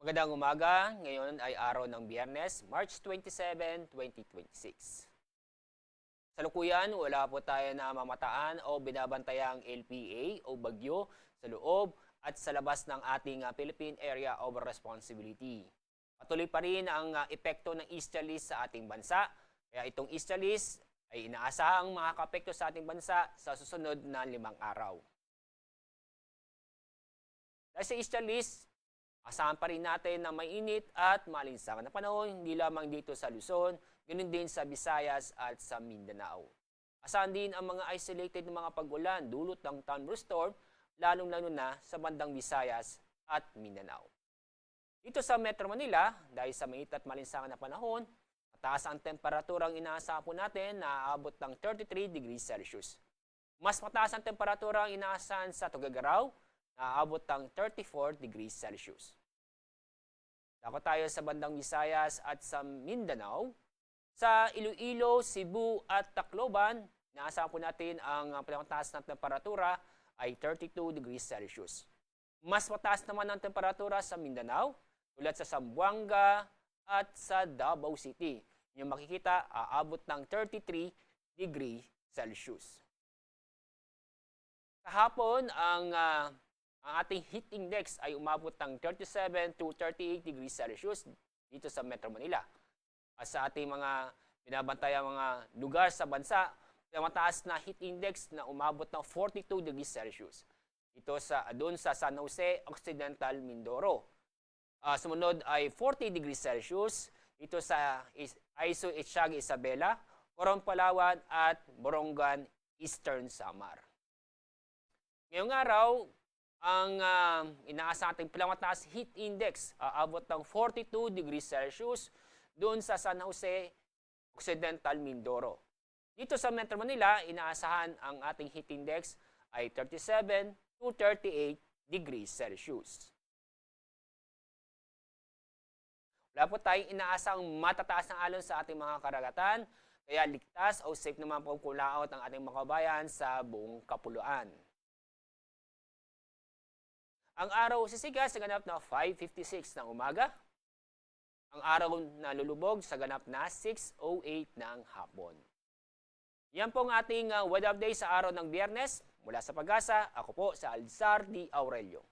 Magandang umaga, ngayon ay araw ng Biyernes, March 27, 2026. Sa lukuyan, wala po tayo na mamataan o binabantayang LPA o bagyo sa loob at sa labas ng ating Philippine Area of Responsibility. Patuloy pa rin ang epekto ng easterlies sa ating bansa, kaya itong easterlies ay inaasahang makakapekto sa ating bansa sa susunod na 5 araw. Dahil sa easterlies, asahan pa rin natin na mainit at malinsangan na panahon, hindi lamang dito sa Luzon, ganoon din sa Visayas at sa Mindanao. Asahan din ang mga isolated na mga pag-ulan dulot ng thunderstorm, lalong-lalo na sa bandang Visayas at Mindanao. Dito sa Metro Manila, dahil sa mainit at malinsangan na panahon, mataas ang temperaturang inaasahan po natin na aabot ng 33 degrees Celsius. Mas mataas ang temperaturang inaasahan sa Tuguegarao, na aabot ng 34 degrees Celsius. Dako tayo sa bandang Visayas at sa Mindanao. Sa Iloilo, Cebu at Tacloban, naasahan po natin ang pinakamataas na temperatura ay 32 degrees Celsius. Mas mataas naman ang temperatura sa Mindanao, tulad sa Zamboanga at sa Davao City. Yung makikita, aabot ng 33 degrees Celsius. Kahapon, ang ating heat index ay umabot ng 37 to 38 degrees Celsius dito sa Metro Manila. At sa ating mga binabantayang mga lugar sa bansa, may mataas na heat index na umabot ng 42 degrees Celsius. Ito doon sa San Jose, Occidental, Mindoro. Sumunod ay 40 degrees Celsius dito sa Aiso, Etsaga, Isabela, Coron, Palawan at Borongan, Eastern Samar. Ngayong araw, ang inaasahan natin pinakamataas heat index aabot ng 42 degrees Celsius doon sa San Jose, Occidental, Mindoro. Dito sa Metro Manila, inaasahan ang ating heat index ay 37 to 38 degrees Celsius. Wala po tayong inaasang matataas ng alon sa ating mga karagatan, kaya ligtas o safe naman po kulaot ang ating mga kabayan sa buong kapuluan. Ang araw sisiga sa ganap na 5:56 ng umaga. Ang araw na lulubog sa ganap na 6:08 ng hapon. Yan po ang ating weather update sa araw ng Biyernes. Mula sa Pag-asa, ako po sa Alzar D. Aurelio.